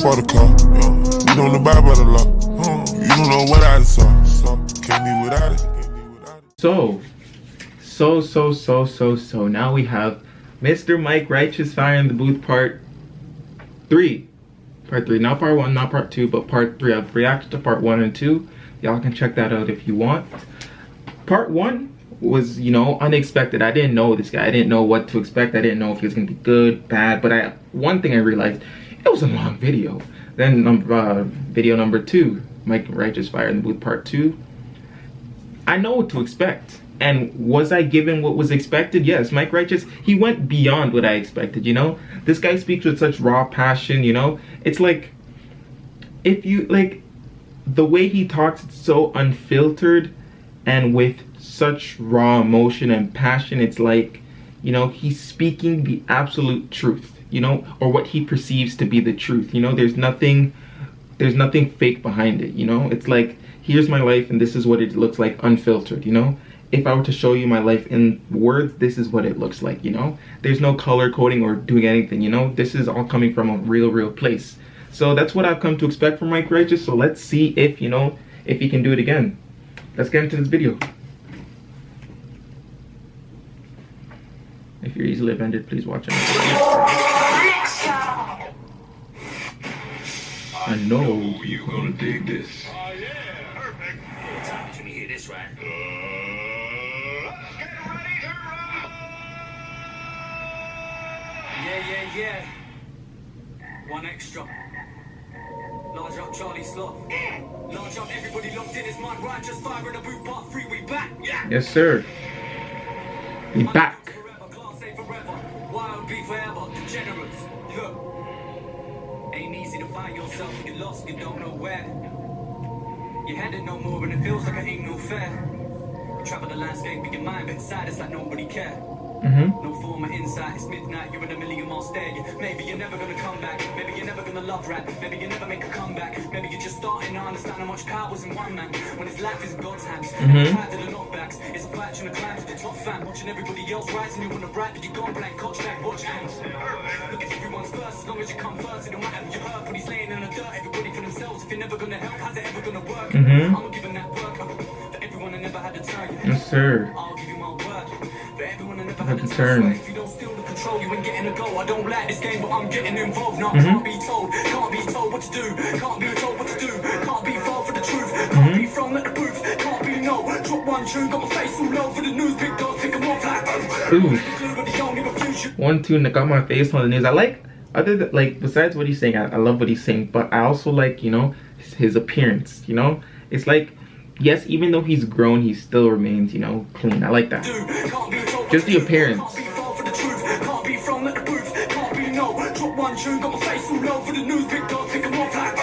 For the car, you don't abide by the law. You don't know what I saw. Can't be without it. So now we have Mr. Mike Righteous Fire in the Booth part 3. Part 3, not part 1, not part 2, but part 3. I've reacted to part 1 and 2. Y'all can check that out if you want. Part 1 was, you know, unexpected. I didn't know this guy. I didn't know what to expect. I didn't know if he was gonna be good, bad. But one thing I realized, it was a long video. Then video number 2, Mike Righteous Fire in the Booth part 2. I know what to expect. And was I given what was expected? Yes, Mike Righteous, he went beyond what I expected, you know? This guy speaks with such raw passion, you know? It's like, if you, like, the way he talks, it's so unfiltered and with such raw emotion and passion. It's like, you know, he's speaking the absolute truth, you know? Or what he perceives to be the truth, you know? There's nothing fake behind it, you know? It's like, here's my life and this is what it looks like unfiltered, you know? If I were to show you my life in words, this is what it looks like, you know? There's no color coding or doing anything, you know? This is all coming from a real place. So that's what I've come to expect from Mike Righteous. So let's see if, you know, if he can do it again. Let's get into this video. If you're easily offended, please watch it. I know you're gonna dig this. Oh yeah, perfect. Let me hear this, right? Yeah. One extra. Large up Charlie Sloth. Large up everybody locked in. It's my Righteous Fire in the Booth part 3. We back. Yeah. Yes, sir. We back. Forever, class A forever. Wild be forever. Degenerates. Look. Ain't easy to find yourself. You get lost. You don't know where. You had it no more, and it feels like it ain't no fair. You travel the landscape in your mind, but inside it's like nobody care. No form of insight, it's midnight, you're in a million-mile stare. Maybe you're never gonna come back, maybe you're never gonna love rap, maybe you never make a comeback, maybe you're just starting to understand how much power was in one man, when his life is in God's hands, and it's tied to the knockbacks, it's a faction of climb to the top fan, watching everybody else rise and you wanna rap, but you gone blank, coach back, watch hands. Look at everyone's first, as long as you come first, it don't matter if you hurt, but he's laying in the dirt, everybody for themselves, if you're never gonna help, how's it ever gonna work? I'm giving that work, for everyone that never had to turn. Yes, sir. I'll give you my word, for everyone that never had to turn. If you don't steal the control, you ain't getting a go. I don't like this game, but I'm getting involved. Now I can't be told what to do. Can't be told what to do. Can't be far for the truth. Can't be thrown at the booth. Can't be no. Drop one tune, got my face all over the news. Big dogs pick 'em off like. Ooh. 1 tune that got my face on the news. I like, other than, like, besides what he's saying, I love what he's saying, but I also like, you know, his appearance, you know? It's like, yes, even though he's grown, he still remains, you know, clean. I like that. Just the appearance. Drop one tune, got my face all over the news. Big dogs pick 'em off like.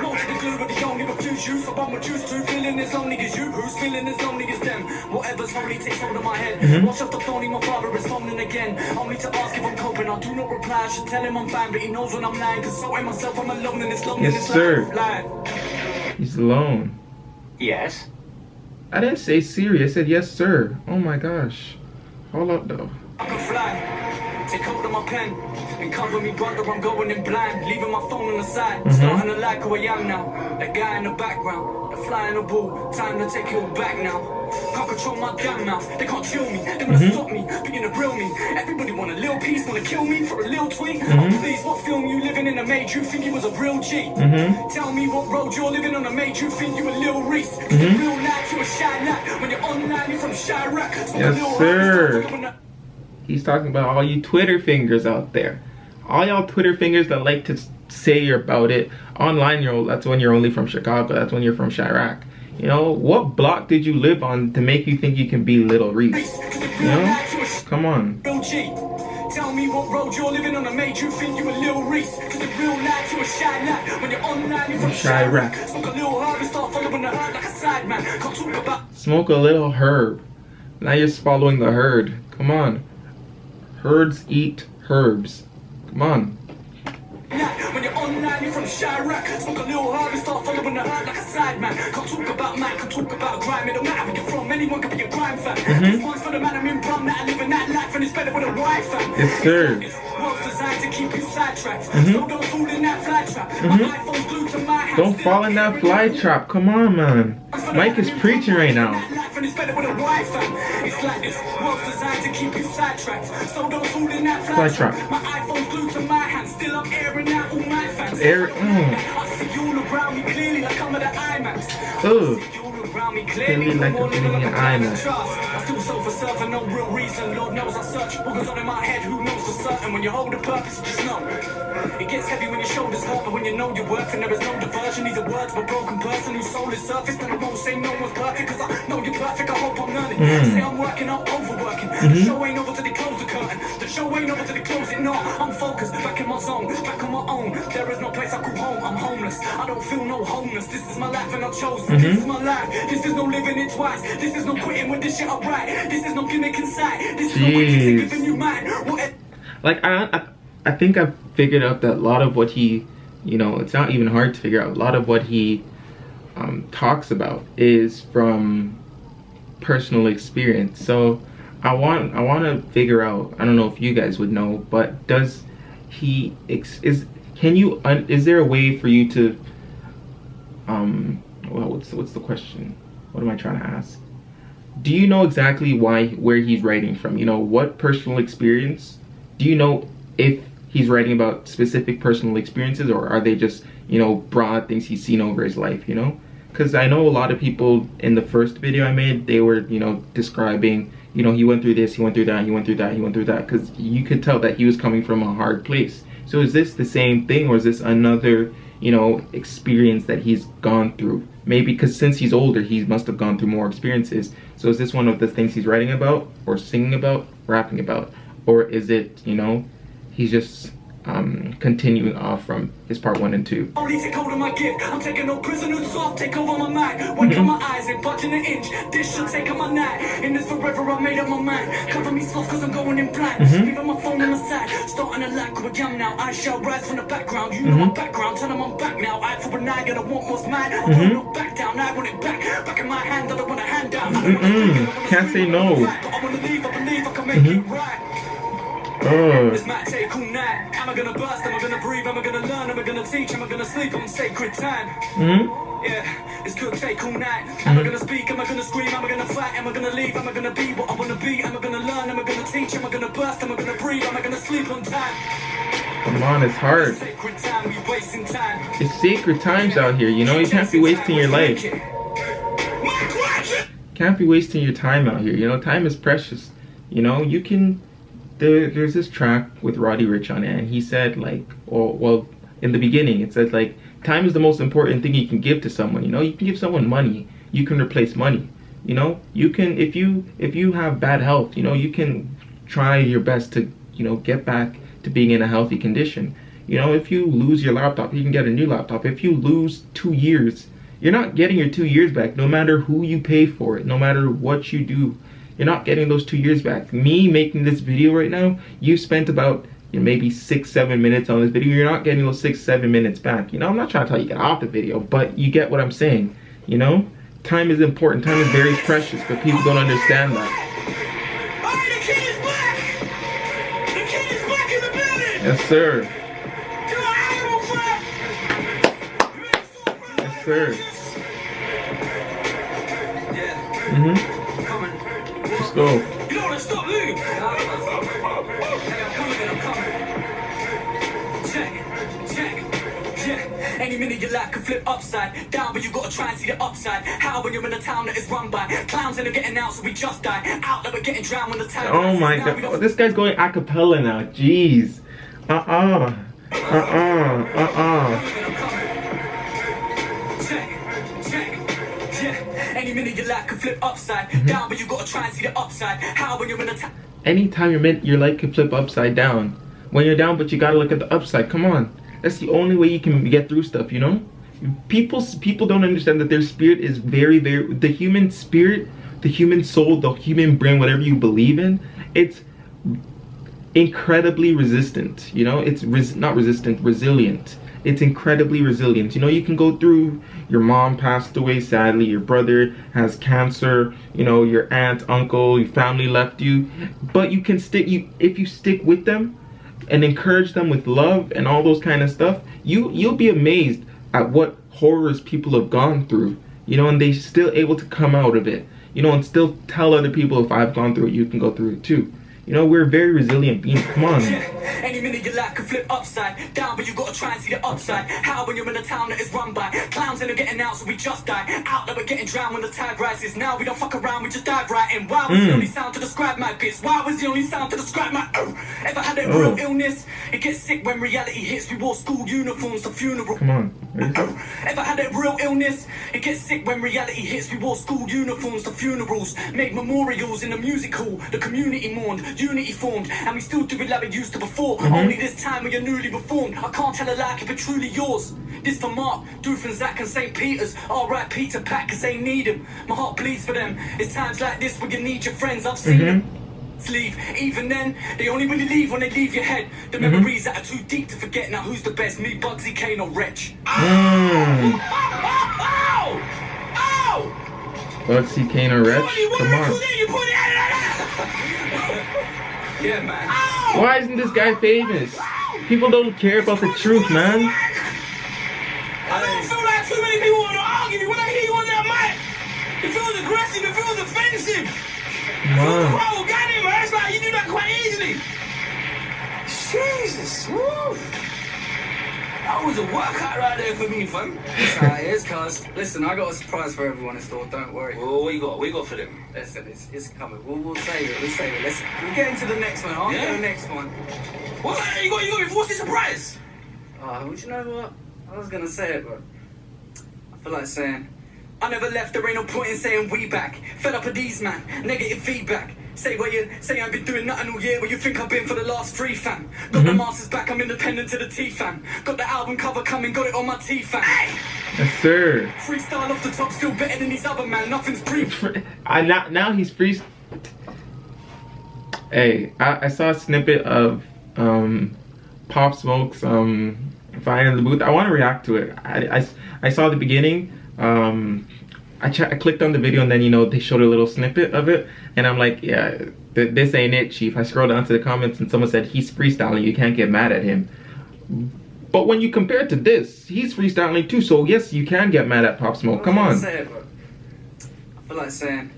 Most of the glue, but they only refuse you. So I'm reduced to feeling as lonely as you. Who's feeling as lonely as them? Whatever's holy takes hold of my head. Watch off the phone, my father is phoning again. Only to ask if I'm coping. I do not reply. I should tell him I'm fine, but he knows when I'm lying. Cause so am myself, I'm alone in this loneliness. Yes, sir. He's alone. Yes. I didn't say Siri, I said yes, sir. Oh my gosh. Hold up, though. I can fly, take hold of my pen, and cover me, brother, I'm going in blind, leaving my phone on the side, starting to like who I am now, that guy in the background, the fly in the ball, time to take it all back now. Can't control my damn mouth, they can't chill me, they wanna stop me, being a real me. Everybody want a little piece, wanna kill me for a little tweet. Oh please, what film you living in that made you think you was a real G? Tell me what road you're living on that made you think you a Lil Reese. Cause in real life you a shy light, when you're online you're from Chirac. Yes, sir. He's talking about all you Twitter fingers out there. All y'all Twitter fingers that like to say about it. Online, that's when you're only from Chicago. That's when you're from Chirac. You know, what block did you live on to make you think you can be Little Reese? You know? Come on. Tell me what road you're living on that made you think you a Lil Reese. Cause in real life you a shy light. When you're online you're from Chirac. Smoke a little herb and start following the herd like a sideman. Can't talk about. Smoke a little herb. Now you're following the herd. Come on. Herds eat herbs. Come on. When you're online, you're from Chirac. Smoke a little herb and start following the herd like a sideman. Can't talk about man, can't talk about crime. It don't matter where you're from, anyone can be a crime fan. This one's for the man I'm in prom, that I live in that life, and it's better with a wife fan. Yes, sir. World's designed to keep you sidetracked. So don't fall in that fly trap. My iPhone's glued to my hands. Don't fall in that fly trap. Come on, man. Mike is preaching right now. It's better with a Wi-Fi. It's like this world's designed to keep you sidetracked. So don't fall in that fly trap. My iPhone's glued to my hand. Still I'm airing out all my fans. I see you all around me clearly like I'm at the IMAX. Around me clearly like I'm in an IMAX. I still self-serve for no real reason. Lord knows I search. What goes on in my head, who knows for certain? When you hold a purpose, you just know. It gets heavy when your shoulders hurt, but when you know your worth and there is no diversion. These are words of a broken person whose soul is surfaced. And I won't say no one's perfect, cause I know you're perfect. I hope I'm learning. Say I'm working, I'm overworking. The show ain't over till they close the curtain. The show ain't over till they close it. No, I'm focused, back in my zone, back on my own. There is no place I call home. I'm homeless. I don't feel no homeless. This is my life and I chose it. This is my life. This is no living it twice. This is no quitting with this shit I write. This is no gimmick inside. This is no quick giving you mine. Like I think I've figured out that a lot of what he, you know, it's not even hard to figure out. A lot of what he talks about is from personal experience. So I want to figure out. I don't know if you guys would know, but does he is there a way for you to well, what's the question? What am I trying to ask? Do you know exactly where he's writing from? You know, what personal experience? Do you know if he's writing about specific personal experiences, or are they just, you know, broad things he's seen over his life, you know? Because I know a lot of people in the first video I made, they were, you know, describing, you know, he went through this, he went through that, he went through that, he went through that, because you could tell that he was coming from a hard place. So is this the same thing, or is this another, you know, experience that he's gone through? Maybe because since he's older, he must have gone through more experiences. So is this one of the things he's writing about, or singing about, rapping about? Or is it, you know, he's just continuing off from his part 1 and 2. Only take hold of my gift. I'm taking no prisoners off, take over my mind. Wake up my eyes and budging an inch. This should take on my night. In this forever, I made up my mind. Cover me soft cause I'm going in blind. Leaving my phone on the side. Starting to lack with young now. I shall rise from the background. You know my background. Tell them I'm back now. Eye for an eye, gonna want what's mine. I won't look back down. I want it back. Back in my hand. I don't want a hand down. Can't say no. I wanna leave. I believe I can make it right. This might take all night. Am I gonna burst? Am I gonna breathe? Am I gonna learn? Am I gonna teach? Am I gonna sleep on sacred time? Yeah, this could take all night. Am I gonna speak? Am I gonna scream? Am I gonna fight? Am I gonna leave? Am I gonna be what I wanna be? Am I gonna learn? Am I gonna teach? Am I gonna burst? Am I gonna breathe? Am I gonna sleep on time? Come on, it's hard. Sacred time, we wasting time. It's sacred times out here, you know? You can't be wasting your life. Can't be wasting your time out here, you know? Time is precious. You know, you can... There's this track with Roddy Ricch on it, and he said, like, well, in the beginning, it said, like, time is the most important thing you can give to someone, you know? You can give someone money. You can replace money, you know? You can, if you have bad health, you know, you can try your best to, you know, get back to being in a healthy condition. You know, if you lose your laptop, you can get a new laptop. If you lose 2 years, you're not getting your 2 years back, no matter who you pay for it, no matter what you do. You're not getting those 2 years back. Me making this video right now, you spent about, you know, maybe 6-7 minutes on this video. You're not getting those 6-7 minutes back. You know, I'm not trying to tell you to get off the video, but you get what I'm saying. You know, time is important. Time is very precious, but people don't understand that. Alright, the kid is back! The kid is back in the building! Yes, sir. You're Yes, sir. Yeah. Let's go. You don't want to stop moving. Hey, I'm coming. Check. Yeah. Any minute your life could flip upside down, but you gotta try and see the upside. How when you're in a town that is run by clowns and they're getting out, so we just die. Out that we're getting drowned when the time. Oh my god. Oh, this guy's going a cappella now. Jeez. Any minute your life could flip upside down, but you gotta try and see the upside. How when you're in a town. Anytime your life could flip upside down. When you're down, but you gotta look at the upside. Come on. That's the only way you can get through stuff, you know? People don't understand that their spirit is very, very... The human spirit, the human soul, the human brain, whatever you believe in, it's incredibly resistant, you know? It's not resistant, resilient. It's incredibly resilient. You know, you can go through, your mom passed away sadly, your brother has cancer, you know, your aunt, uncle, your family left you, but you can stick, if you stick with them, and encourage them with love and all those kind of stuff, you'll be amazed at what horrors people have gone through, you know, and they're still able to come out of it, you know, and still tell other people, if I've gone through it, you can go through it too. You know, we're very resilient beings. Come on. Any minute your life could flip upside down, but you gotta try and see the upside. How when you're in a town that is run by clowns and are getting out, so we just die. Out that we're getting drowned when the tide rises. Now we don't fuck around, we just dive right in. Why was the only sound to describe my bits? Why was the only sound to describe my Ever had a real illness? It gets sick when reality hits. We wore school uniforms to funeral. Come on. Ever had a real illness? It gets sick when reality hits. We wore school uniforms to funerals. Made memorials in the music hall. The community mourned. Unity formed, and we still do it like we used to before. Only this time when you're newly reformed. I can't tell a lie if it's truly yours. This for Mark, Doof and Zach and St. Peter's. Alright, Peter Pat, cause they need him. My heart bleeds for them. It's times like this where you need your friends. I've seen them leave. Even then, they only really leave when they leave your head. The memories that are too deep to forget. Now who's the best, me, Bugsy, Kane or Wretch? Bugsy, Kane or Wretch? Come on. Yeah, man. Why isn't this guy famous? People don't care about the truth, man. I don't feel like too many people want to argue. When I hear you on that mic, it feels aggressive, it feels offensive. Come on. Bro, got it, man. It's like you do that quite easily. Jesus, woo. That was a workout right there for me, fam. That's how it is, cuz. Listen, I got a surprise for everyone in store, don't worry. Well, what you got? What you got for them? Listen, it's coming. We'll save it, Listen, we'll get into the next one, I'll get the next one. What? You got me forced a surprise? Well, you know what? I was gonna say it, but I feel like saying, I never left, there ain't no point in saying we back. Fed up with these, man, negative feedback. Say what you say, I've been doing nothing all year. Where you think I've been for the last 3, fam. Got the masters back, I'm independent to the T, fam. Got the album cover coming, got it on my T, fam. Yes, sir. Freestyle off the top, still better than these other man. Nothing's pre. Now he's free. Hey, I saw a snippet of Pop Smoke's Fire in the Booth. I want to react to it. I saw the beginning. I clicked on the video, and then, you know, they showed a little snippet of it, and I'm like, yeah, this ain't it, Chief. I scrolled down to the comments, and someone said he's freestyling. You can't get mad at him. But when you compare it to this, he's freestyling too. So yes, you can get mad at Pop Smoke. Come on. I feel like saying,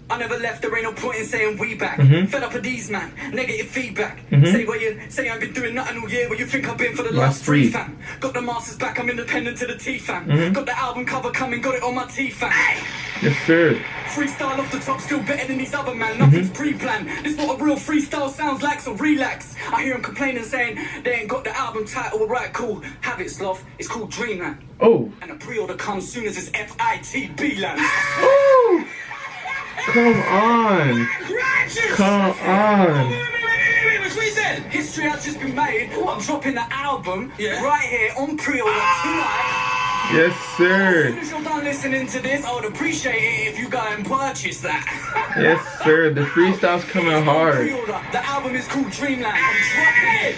I never left, there ain't no point in saying we back. Fed up with these, man, negative feedback. Say what you say, I've been doing nothing all year. Where you think I've been for the last 3, fam. Got the masters back, I'm independent to the T, fam. Got the album cover coming, got it on my T, fam. Yes, sir. Freestyle off the top, still better than these other man. Nothing's pre-planned. This is what a real freestyle sounds like, so relax. I hear them complaining, saying they ain't got the album title. Alright, cool. Have it, Sloth. It's called Dreamland. Oh. And the pre-order comes soon as it's FITB land. Ooh. Come on. Come on. Wait, what he said? History has just been made. I'm dropping the album right here on pre-order tonight. Yes, sir. As soon as you're done listening to this, I would appreciate it if you go and purchase that. Yes, sir. The freestyle's coming hard. Pre-order. The album is called Dreamland. I'm dropping it.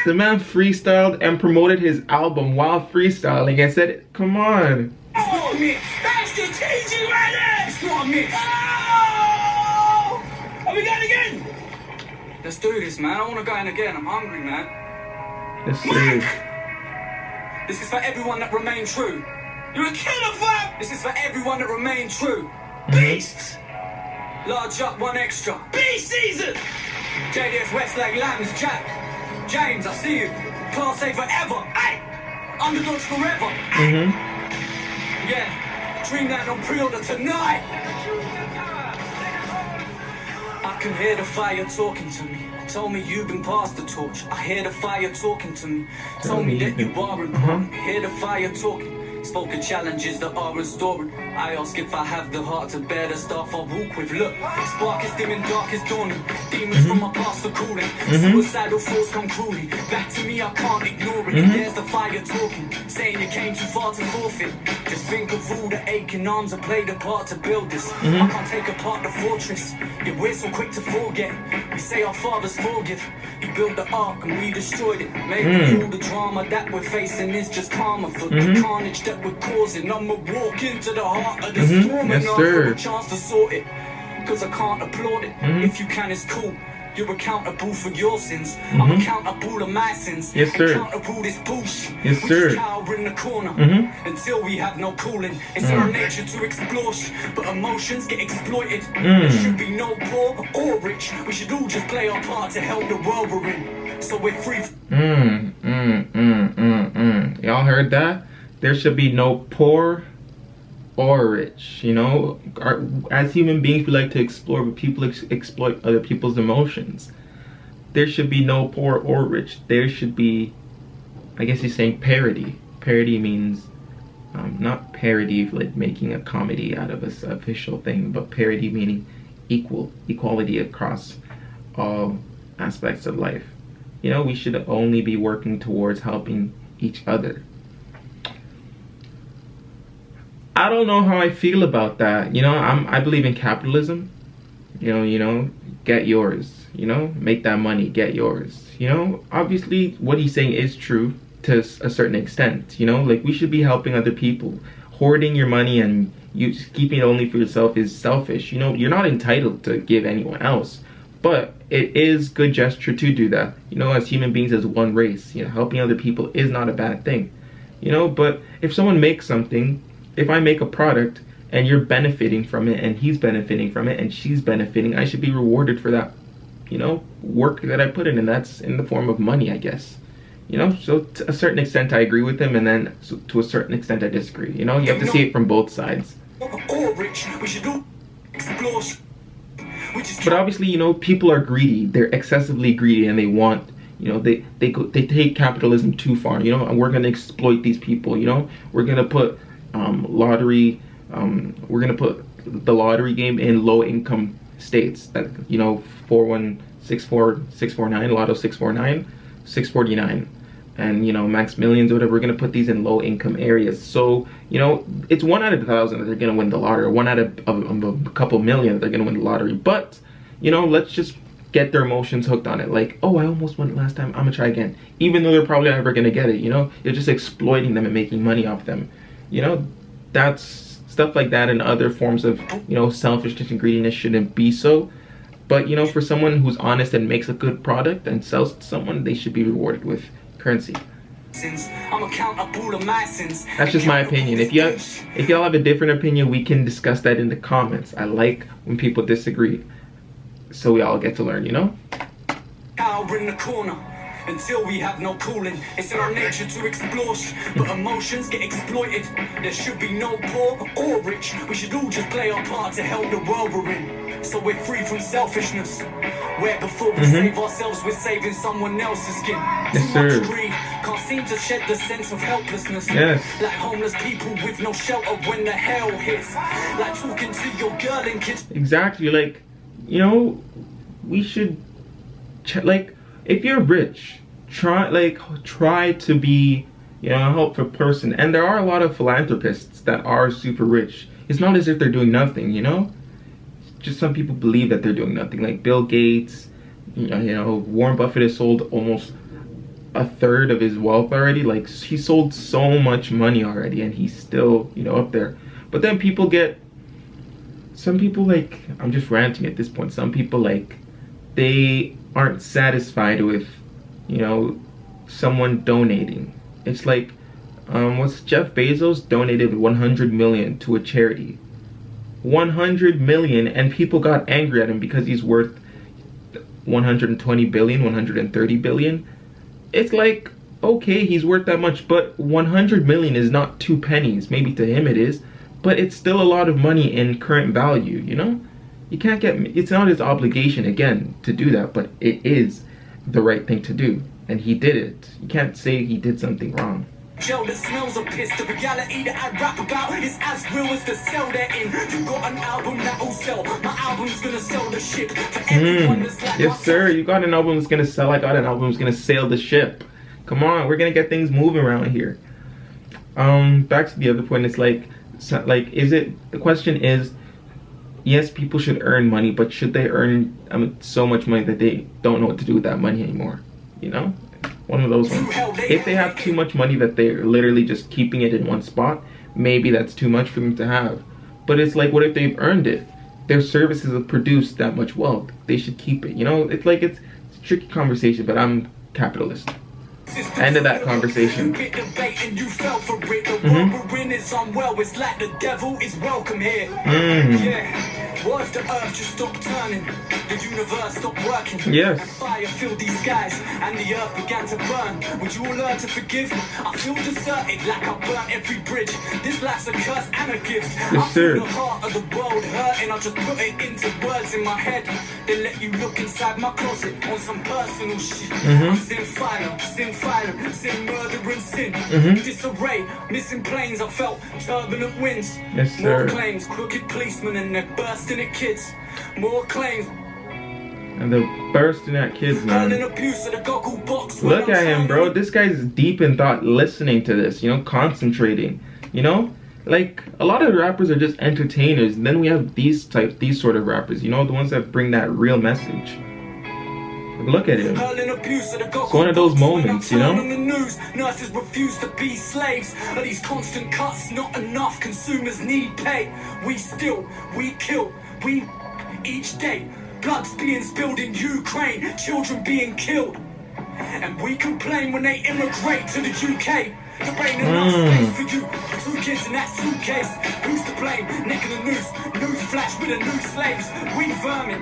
The man freestyled and promoted his album while freestyling. I said, come on. It's not a myth. That's strategic right there. It's not a myth. Oh! Are we going again? Let's do this, man. I want to go in again. I'm hungry, man. Yes, sir. This is for everyone that remained true. You're a killer, fam. This is for everyone that remained true. Beast. Large up, 1 extra. Beast season. JDS Westlake Lambs, Jack. James, I see you. Class A forever. Ay. Underdogs forever. Yeah. Dreamland on pre-order tonight. I can hear the fire talking to me. Told me you've been past the torch. I hear the fire talking to me. Told me that you are important. Hear the fire talking. Spoken challenges that are restoring. I ask if I have the heart to bear the stuff I walk with. Look, spark is dim and dark is dawning. Demons from my past are calling. Suicidal thoughts come cruelly. Back to me, I can't ignore it. There's the fire talking, saying you came too far to forfeit. Just think of all the aching arms that played a part to build this. I can't take apart the fortress. Yet we're so quick to forget. We say our fathers forgive. He built the ark and we destroyed it. Maybe all the drama that we're facing is just karma for the carnage that we're causing. I'ma walk into the heart of the storm and I'll have a chance to sort it. Cause I can't applaud it. If you can, it's cool. You're accountable for your sins. I'm accountable to my sins. Yes, sir. Accountable this bullshit. Yes, We sir. just cower in the corner until we have no cooling. It's in our nature to explore, but emotions get exploited. There should be no poor or rich. We should all just play our part to help the world we're in. So we're free. Y'all heard that? There should be no poor or rich. You know, as human beings, we like to explore, but people exploit other people's emotions. There should be no poor or rich. There should be, I guess he's saying parity. Parity means not parody like making a comedy out of a official thing, but parity meaning equality across all aspects of life. You know, we should only be working towards helping each other. I don't know how I feel about that. You know, I believe in capitalism. You know, get yours. You know, make that money, get yours. You know, obviously what he's saying is true to a certain extent. You know, like we should be helping other people. Hoarding your money and you keeping it only for yourself is selfish. You know, you're not entitled to give anyone else, but it is good gesture to do that. You know, as human beings, as one race, you know, helping other people is not a bad thing. You know, but if someone makes something, if I make a product and you're benefiting from it and he's benefiting from it and she's benefiting, I should be rewarded for that, you know, work that I put in, and that's in the form of money, I guess. You know, so to a certain extent I agree with him, and then to a certain extent I disagree. You know, you have to see it from both sides. But obviously, you know, people are greedy. They're excessively greedy, and they want, you know, they take capitalism too far. You know, and we're gonna exploit these people. You know, we're gonna put lottery. We're gonna put the lottery game in low income states. That, you know, 4164649, Lotto 649, 649. And, you know, Max Millions or whatever, we're going to put these in low income areas. So, you know, it's 1 out of 1,000 that they're going to win the lottery, or 1 out of a couple million that they're going to win the lottery. But, you know, let's just get their emotions hooked on it. Like, oh, I almost won it last time, I'm going to try again. Even though they're probably never going to get it, you know? You're just exploiting them and making money off them. You know, that's stuff like that, and other forms of, you know, selfishness and greediness shouldn't be so. But, you know, for someone who's honest and makes a good product and sells to someone, they should be rewarded with currency. I'm accountable to my sins. That's just my opinion. If y'all have a different opinion, we can discuss that in the comments. I like when people disagree, so we all get to learn, you know? Cower in the corner until we have no cooling. It's in our nature to explore, but emotions get exploited. There should be no poor or rich. We should all just play our part to help the world we're in. So we're free from selfishness. Where before we save ourselves, we're saving someone else's skin. Yes, Too sir. much greed can't seem to shed the sense of helplessness. Yes. Like homeless people with no shelter when the hell hits. Like talking to your girl in kids. Exactly. Like, you know, we should like, if you're rich, try to be, you know, a helpful person. And there are a lot of philanthropists that are super rich. It's not as if they're doing nothing, you know? Just some people believe that they're doing nothing. Like Bill Gates, you know, Warren Buffett has sold almost a third of his wealth already. Like, he sold so much money already, and he's still, you know, up there. But then some people, like, I'm just ranting at this point. Some people, like, they aren't satisfied with, you know, someone donating. It's like, what's Jeff Bezos donated 100 million to a charity. 100 million, and people got angry at him because he's worth 120 billion, 130 billion. It's like, okay, he's worth that much, but 100 million is not 2 pennies. Maybe to him it is, but it's still a lot of money in current value, you know? You can't get, it's not his obligation, again, to do that, but it is the right thing to do, and he did it. You can't say he did something wrong. Joe that smells of piss. The reality that I rap about is as real as the cell they're in. You got an album that'll sell. My album's gonna sell the ship for everyone that's like Yes, sir. You got an album that's gonna sell. I got an album that's gonna sail the ship. Come on, we're gonna get things moving around here. Back to the other point. It's like, is it? The question is, yes, people should earn money, but should they earn so much money that they don't know what to do with that money anymore? You know? One of those ones. If they have too much money that they're literally just keeping it in one spot, maybe that's too much for them to have. But it's like, what if they've earned it? their services have produced that much wealth, they should keep it. You know, it's like it's a tricky conversation, but I'm capitalist. End of that conversation. You fell for it. The world we're in is unwell. It's like the devil is welcome here. Yeah. What if the earth just stopped turning? The universe stopped working. Yes. And fire filled these skies, and the earth began to burn. Would you all learn to forgive? I feel deserted, like I burnt every bridge. This life's a curse and a gift. I feel the heart of the world hurting. I just put it into words in my head. Then let you look inside my closet on some personal shit. I'm sin violent, sin murder and sin. Disarray, missing planes. I felt turbulent winds. Yes, sir. More claims, crooked policemen and they're bursting at kids. More claims. And they're bursting at kids, man. Look at him, bro. This guy's deep in thought, listening to this, you know, concentrating. You know, like a lot of rappers are just entertainers. And then we have these sort of rappers, you know, the ones that bring that real message. Look at him. It's one of those moments, you know? Nurses refuse to be slaves. Are these constant cuts not enough? Consumers need pay. We steal, we kill, we each day. Blood's being spilled in Ukraine, children being killed. And we complain when they immigrate to the UK. There ain't enough space for you. 2 kids in that suitcase. Who's to blame? Neck in the news flash with the new slaves. We vermin.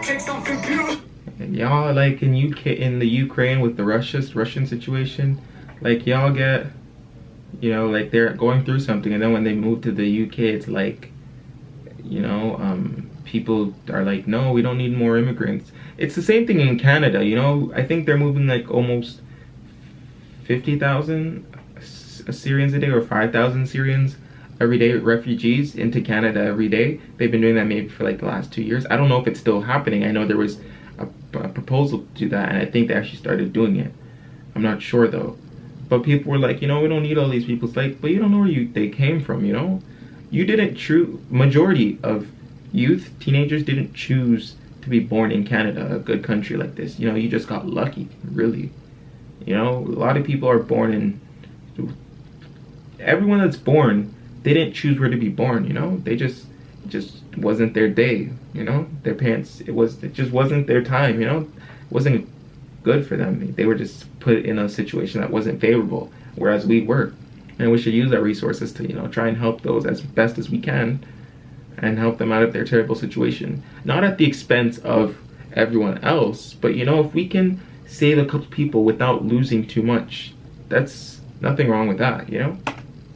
Take something beautiful. And y'all, like in the Ukraine with the Russian situation, like y'all get, you know, like they're going through something, and then when they move to the UK, it's like, you know, people are like, no, we don't need more immigrants. It's the same thing in Canada, you know. I think they're moving like almost 50,000 Syrians a day, or 5,000 Syrians every day, refugees into Canada every day. They've been doing that maybe for like the last 2 years. I don't know if it's still happening. I know there was a proposal to do that, and I think they actually started doing it. I'm not sure though. But people were like, you know, we don't need all these people. It's like, but you don't know where they came from, you know? You didn't majority of youth, teenagers didn't choose to be born in Canada, a good country like this. You know, you just got lucky, really. You know, a lot of people are born in, everyone that's born, they didn't choose where to be born, you know? They just wasn't their day, you know? Their parents, it just wasn't their time, you know? It wasn't good for them. They were just put in a situation that wasn't favorable, whereas we were. And we should use our resources to, you know, try and help those as best as we can and help them out of their terrible situation. Not at the expense of everyone else, but, you know, if we can save a couple people without losing too much, that's nothing wrong with that, you know?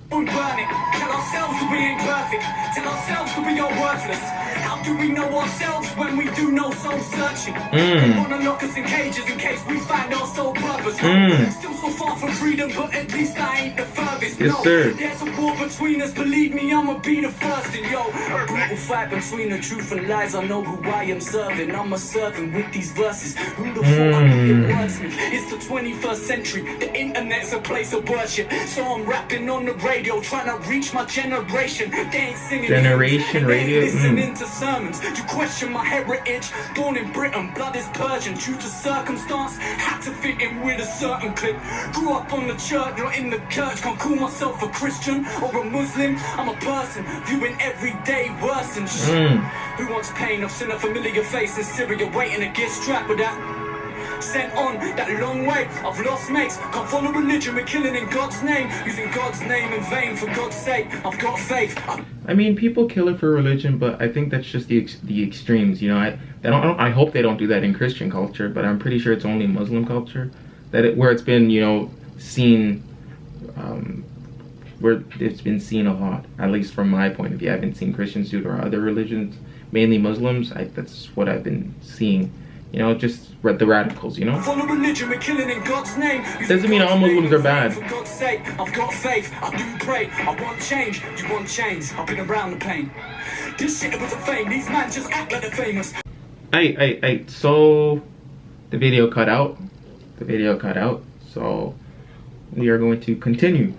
Burn it. Tell ourselves that we ain't perfect. Tell ourselves that we are worthless. How do we know ourselves when we do no soul searching? They wanna lock us in cages in case we find our soul purpose. Still so far from freedom, but at least I ain't the furthest. Yes, sir. There's a war between us, believe me, I'ma be the first. And yo, a brutal fight between the truth and lies. I know who I am serving. I'm a servant with these verses. Who the fuck I'm being wordsmith? It's the 21st century. The internet's a place of worship. So I'm rapping on the radio, trying to reach my generation. They ain't singing Generation radio. Listening to sermons. You question my heritage. Born in Britain, blood is Persian. Due to circumstance, had to fit in with a certain clique. Grew up on the church, not in the church. Can't call myself a Christian or a Muslim. I'm a person viewing every day worse than shit. Who wants pain? I've seen a familiar face in Syria waiting to get strapped with that. Sent on that long way, I've lost mates. Can't follow religion, we're killing in God's name. Using God's name in vain, for God's sake, I've got faith. I mean, people kill it for religion, but I think that's just the extremes, you know. I hope they don't do that in Christian culture, but I'm pretty sure it's only Muslim culture where it's been, you know, seen, where it's been seen a lot, at least from my point of view. I haven't seen Christians do it or other religions, mainly Muslims. That's what I've been seeing. You know, just the radicals, you know? Follow religion, we're killing in God's name. Doesn't mean all Muslims are bad. For God's sake, I've got faith, I do pray. I want change, you want change. I've been around the pain. This shit was a fame, these man just act like they're famous. Hey, so the video cut out. So we are going to continue.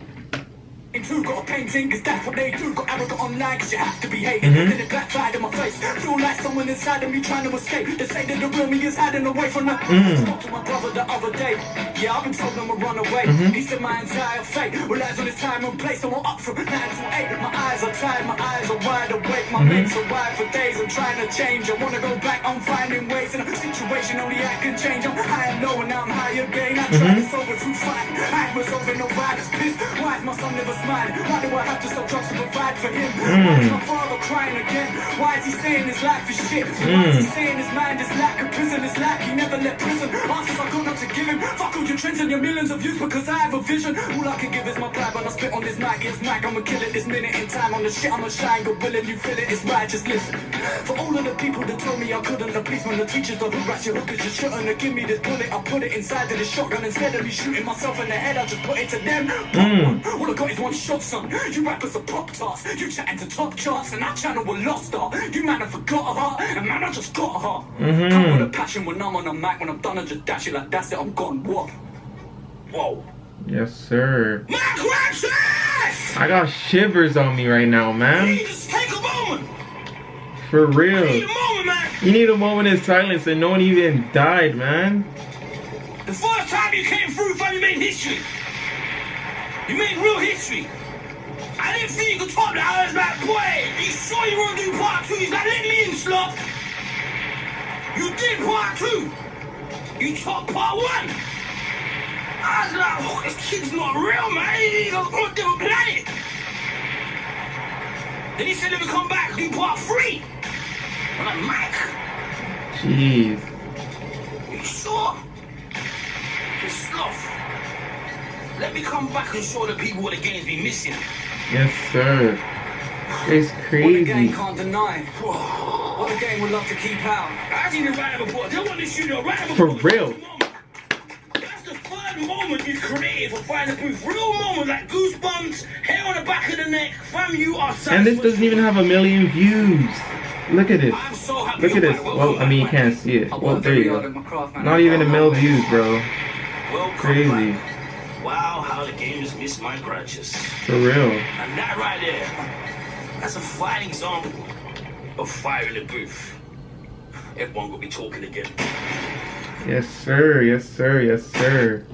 Got a became thing, cause that's what they do. Got arrogant online, cause you have to be hated. Then it backfired in my face. Feel like someone inside of me trying to escape. They say that the real me is hiding away from the. Spoke to my brother the other day. Yeah, I've been told I'm a runaway. He said my entire fate relies on his time and place. So I'm up from 9 to 8. My eyes are tired, my eyes are wide awake. My mates are wide for days. I'm trying to change. I wanna go back, I'm finding ways. In a situation only I can change. I'm high and low and now I'm high again. I try to solve it through fight. I ain't resolving no violence. Pissed. Why is my son never smiling? Why do I have to sell drugs to provide for him? Why is my father crying again? Why is he saying his life is shit? Why is he saying his mind is like a prison? It's like he never left prison. Answers I got not to give him. Fuck all your trends and your millions of views because I have a vision. All I can give is my pride when I spit on this mic. It's mic, I'ma kill it this minute in time. On the shit I'ma shine, go willing you feel it. It's right, just listen. For all of the people that told me I couldn't, the policeman, the teachers, the who rats your hookers, you shouldn't have given me this bullet. I put it inside of this shotgun instead of me shooting myself in the head. I just put it to them. All I got is one shot, son. You rappers are pop tarts. You chatting to top charts, and that channel will lost art. You man have forgot a heart, and man I just got a heart. Come with a passion when I'm on a mic. When I'm done, I just dash it like that's it. I'm gone. What? Whoa. Yes, sir. My gracious! I got shivers on me right now, man. You just take a moment. For Need real. a moment, man. You need a moment in silence and no one even died, man. The first time you came through, fam, you made history. You made real history. I didn't think you could top that. I was like, boy, are you sure you want to do part 2? He's like, let me in, sloth. You did part 2. You topped part 1. I was like, oh, this kid's not real, man. He's on a different planet. Then he said, let me come back, do part 3. I'm like, Mike, Jeez. you sure? You sloth. Let me come back and show the people what the game's been missing. Yes, sir. It's What the crazy. game can't deny. What the game would love to keep out. I seen the right of applause. They want to shoot a right of For applause. real. That's the third moment you've created for Find the Proof. Real moment like goosebumps, hair on the back of the neck. Fam, you are And this doesn't even have 1 million views. Look at it. I'm so happy. Look at you're this. back. Well, Welcome I mean, you back, can't see it. I Well, worked there you really hard go. at my craft, man. Not even 1 million views, bro. Welcome Crazy. back. Wow, how the game has missed my grudges. For real. And that right there, that's a fine example of fire in the booth. Everyone will be talking again. Yes, sir. Yes, sir. Yes, sir.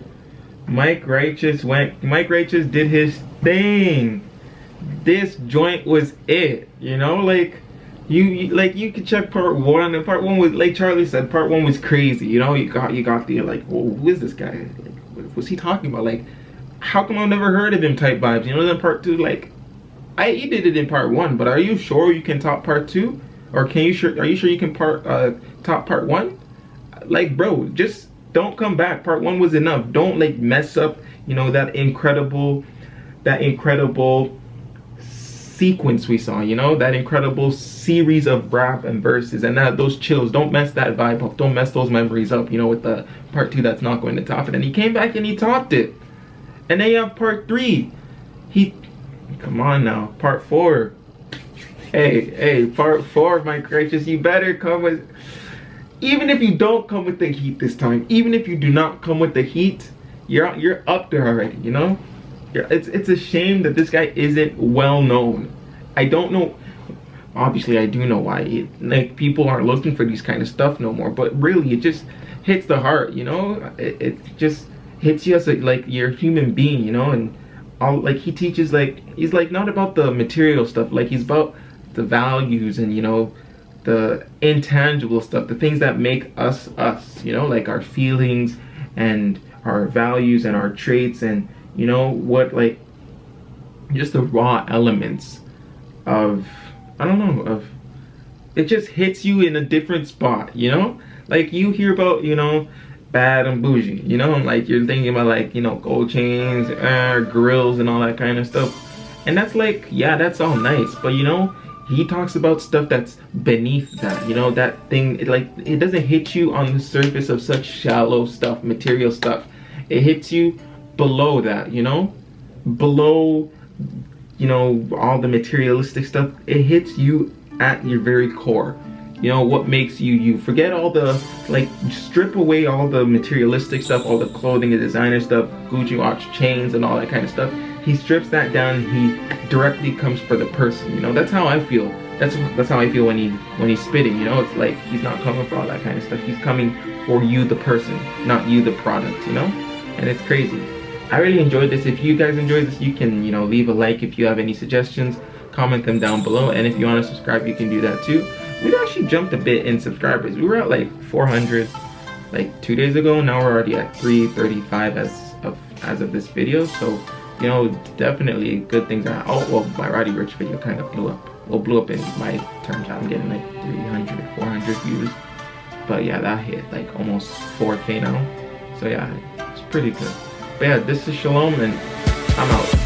Mike Righteous did his thing. This joint was it. You know, like you could check part 1, and part 1 was, like Charlie said, part 1 was crazy. You know, you got the like, whoa, who is this guy? What was he talking about? Like, how come I've never heard of him type vibes? You know, then part 2, like, he did it in part 1, but are you sure you can top part 2? Or are you sure you can top part 1? Like, bro, just don't come back. Part 1 was enough. Don't like mess up, you know, that incredible sequence we saw, you know, that incredible series of rap and verses, and those chills. Don't mess that vibe up. Don't mess those memories up, you know, with the part 2 that's not going to top it. And he came back and he topped it. And then you have part 3. Come on now, part 4. Hey, part 4, my gracious, you better come with. Even if you don't come with the heat this time, even if you do not come with the heat, you're up there already, you know? It's a shame that this guy isn't well known. I don't know. Obviously, I do know why. Like, people aren't looking for these kind of stuff no more. But really, it just hits the heart, you know? It just hits you as like you're a human being, you know? And all, like, he teaches, like, he's like not about the material stuff. Like, he's about the values and, you know, the intangible stuff, the things that make us us, you know, like our feelings and our values and our traits, and, you know, what, like, just the raw elements of, I don't know, of, it just hits you in a different spot, you know? Like, you hear about, you know, bad and bougie, you know, and like you're thinking about, like, you know, gold chains, grills and all that kind of stuff, and that's like, yeah, that's all nice, but, you know, he talks about stuff that's beneath that, you know, that thing, it doesn't hit you on the surface of such shallow stuff, material stuff. It hits you below that, you know, below, you know, all the materialistic stuff. It hits you at your very core. you know, what makes you you. Forget all the, like, strip away all the materialistic stuff, all the clothing, the designer stuff, Gucci watch, chains, and all that kind of stuff. He strips that down. He directly comes for the person. You know, that's how I feel. That's how I feel when he's spitting. You know, it's like he's not coming for all that kind of stuff. He's coming for you, the person, not you, the product. You know, and it's crazy. I really enjoyed this. If you guys enjoyed this, you can, you know, leave a like. If you have any suggestions, comment them down below. And if you want to subscribe, you can do that too. We've actually jumped a bit in subscribers. We were at like 400 like 2 days ago. Now we're already at 335 as of this video. So, you know, definitely good things are. Oh well, my Roddy Rich video kind of blew up. Well, blew up in my terms. I'm getting like 300, 400 views. But yeah, that hit like almost 4K now. So yeah, it's pretty good. But yeah, this is Shalom, and I'm out.